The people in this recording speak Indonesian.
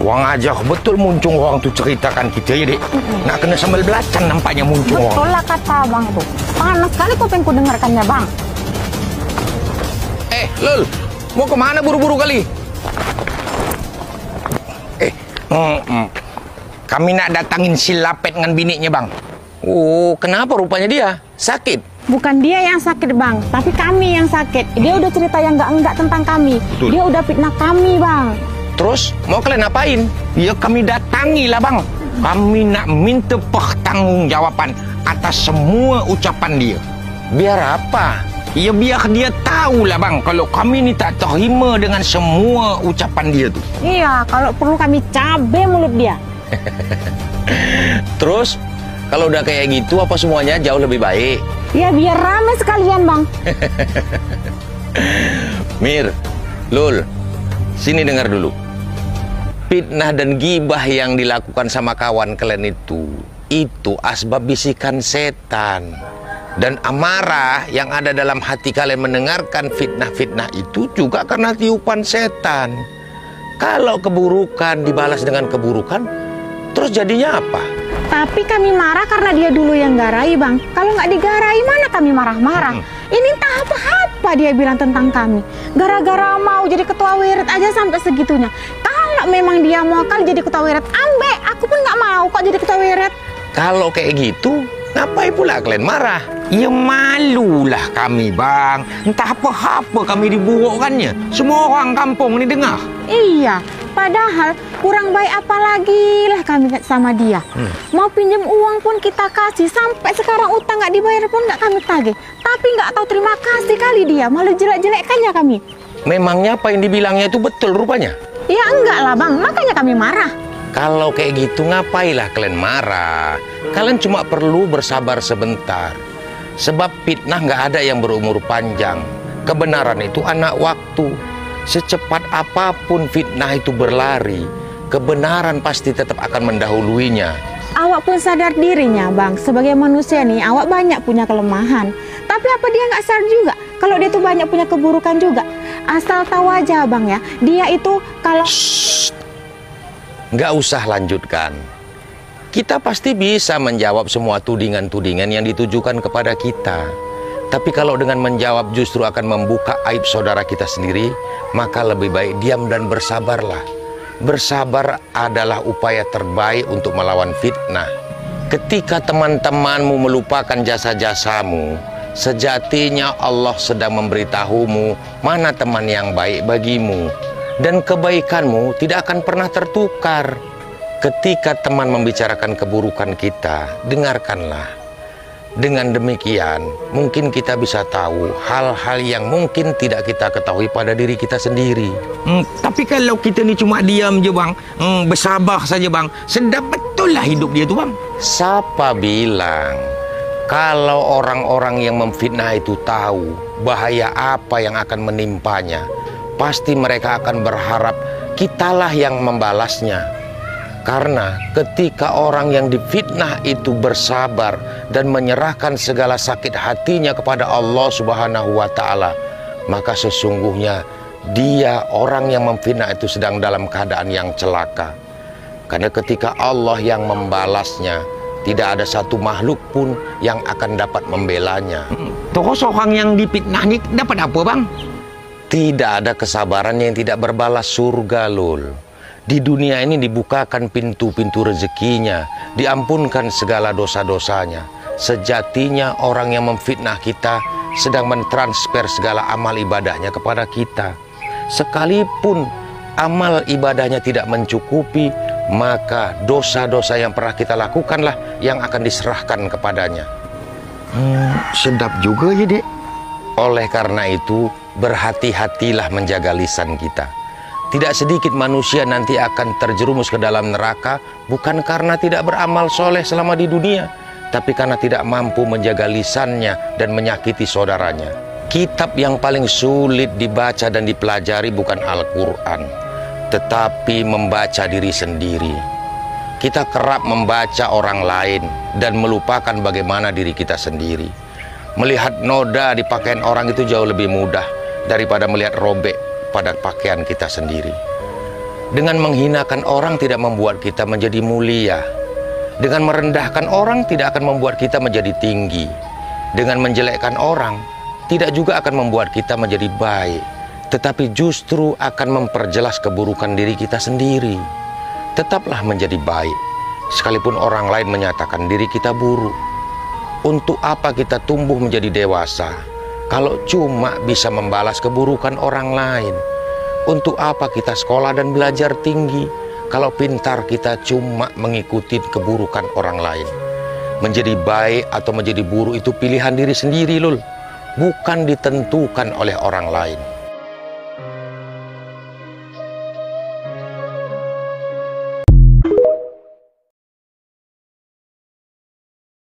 Wang aja betul muncung orang tuh ceritakan kita ya, Dek. Nak kena sambal belacan nampaknya muncung orang. Betul lah kata Bang itu. Panas sekali kupingku dengarkannya, Bang. Lul, mau kemana buru-buru kali? Kami nak datangin si Lapet dengan biniknya, Bang. Oh, kenapa rupanya dia? Sakit? Bukan dia yang sakit, Bang, tapi kami yang sakit. Dia udah cerita yang enggak tentang kami. Betul. Dia udah fitnah kami, Bang. Terus, mau kalian apain? Ya kami datangi lah, Bang. Kami nak minta pertanggungjawaban atas semua ucapan dia. Biar apa? Ya biar dia tahu lah, Bang, kalau kami ni tak terima dengan semua ucapan dia tu. Iya, kalau perlu kami cabai mulut dia. Terus, kalau udah kayak gitu, apa semuanya jauh lebih baik? Ya biar ramai sekalian, Bang. Mir, Lul, sini dengar dulu. Fitnah dan gibah yang dilakukan sama kawan kalian itu asbab bisikan setan. Dan amarah yang ada dalam hati kalian mendengarkan fitnah-fitnah itu juga karena tiupan setan. Kalau keburukan dibalas dengan keburukan, terus jadinya apa? Tapi kami marah karena dia dulu yang garai, Bang. Kalau nggak digarai, mana kami marah-marah? Ini entah apa-apa dia bilang tentang kami. Gara-gara mau jadi ketua wirid aja sampai segitunya. Kalau memang dia mau kali jadi ketua wirid, ambek. Aku pun nggak mau kok jadi ketua wirid. Kalau kayak gitu, ngapain pula kalian marah? Ya malulah kami, Bang. Entah apa-apa kami diburukkannya. Semua orang kampung ini dengar. Iya, padahal kurang baik apa lagi lah kami sama dia. Mau pinjam uang pun kita kasih. Sampai sekarang utang nggak dibayar pun nggak kami tagih. Tapi nggak tahu terima kasih kali dia. Malah jelek-jelekkannya kami. Memangnya apa yang dibilangnya itu betul rupanya? Ya enggak lah, Bang. Makanya kami marah. Kalau kayak gitu ngapailah kalian marah? Kalian cuma perlu bersabar sebentar. Sebab fitnah nggak ada yang berumur panjang. Kebenaran itu anak waktu. Secepat apapun fitnah itu berlari, kebenaran pasti tetap akan mendahuluinya. Awak pun sadar dirinya, Bang. Sebagai manusia nih, awak banyak punya kelemahan. Tapi apa dia nggak sadar juga? Kalau dia tuh banyak punya keburukan juga. Asal tahu aja, Bang ya. Dia itu kalau... Nggak usah lanjutkan. Kita pasti bisa menjawab semua tudingan-tudingan yang ditujukan kepada kita. Tapi kalau dengan menjawab justru akan membuka aib saudara kita sendiri, maka lebih baik diam dan bersabarlah. Bersabar adalah upaya terbaik untuk melawan fitnah. Ketika teman-temanmu melupakan jasa-jasamu, sejatinya Allah sedang memberitahumu mana teman yang baik bagimu. Dan kebaikanmu tidak akan pernah tertukar. Ketika teman membicarakan keburukan kita, dengarkanlah. Dengan demikian, mungkin kita bisa tahu hal-hal yang mungkin tidak kita ketahui pada diri kita sendiri. Tapi kalau kita ni cuma diam je, Bang, bersabar saja, Bang, sedap betul lah hidup dia tu, Bang. Siapa bilang kalau orang-orang yang memfitnah itu tahu bahaya apa yang akan menimpanya, pasti mereka akan berharap kitalah yang membalasnya. Karena ketika orang yang difitnah itu bersabar dan menyerahkan segala sakit hatinya kepada Allah Subhanahu wa Ta'ala, maka sesungguhnya dia orang yang memfitnah itu sedang dalam keadaan yang celaka. Karena ketika Allah yang membalasnya, tidak ada satu makhluk pun yang akan dapat membelanya. Terus orang yang difitnah ini dapat apa, Bang? Tidak ada kesabaran yang tidak berbalas surga, Lul. Di dunia ini dibukakan pintu-pintu rezekinya, diampunkan segala dosa-dosanya. Sejatinya orang yang memfitnah kita sedang mentransfer segala amal ibadahnya kepada kita. Sekalipun amal ibadahnya tidak mencukupi, maka dosa-dosa yang pernah kita lakukanlah yang akan diserahkan kepadanya. Sedap juga ya, Dek. Oleh karena itu, berhati-hatilah menjaga lisan kita. Tidak sedikit manusia nanti akan terjerumus ke dalam neraka bukan karena tidak beramal soleh selama di dunia, tapi karena tidak mampu menjaga lisannya dan menyakiti saudaranya. Kitab yang paling sulit dibaca dan dipelajari bukan Al-Quran, tetapi membaca diri sendiri. Kita kerap membaca orang lain dan melupakan bagaimana diri kita sendiri. Melihat noda di pakaian orang itu jauh lebih mudah daripada melihat robek pada pakaian kita sendiri. Dengan menghinakan orang tidak membuat kita menjadi mulia. Dengan merendahkan orang tidak akan membuat kita menjadi tinggi. Dengan menjelekkan orang tidak juga akan membuat kita menjadi baik, tetapi justru akan memperjelas keburukan diri kita sendiri. Tetaplah menjadi baik, sekalipun orang lain menyatakan diri kita buruk. Untuk apa kita tumbuh menjadi dewasa kalau cuma bisa membalas keburukan orang lain? Untuk apa kita sekolah dan belajar tinggi kalau pintar kita cuma mengikuti keburukan orang lain? Menjadi baik atau menjadi buruk itu pilihan diri sendiri, Lul. Bukan ditentukan oleh orang lain.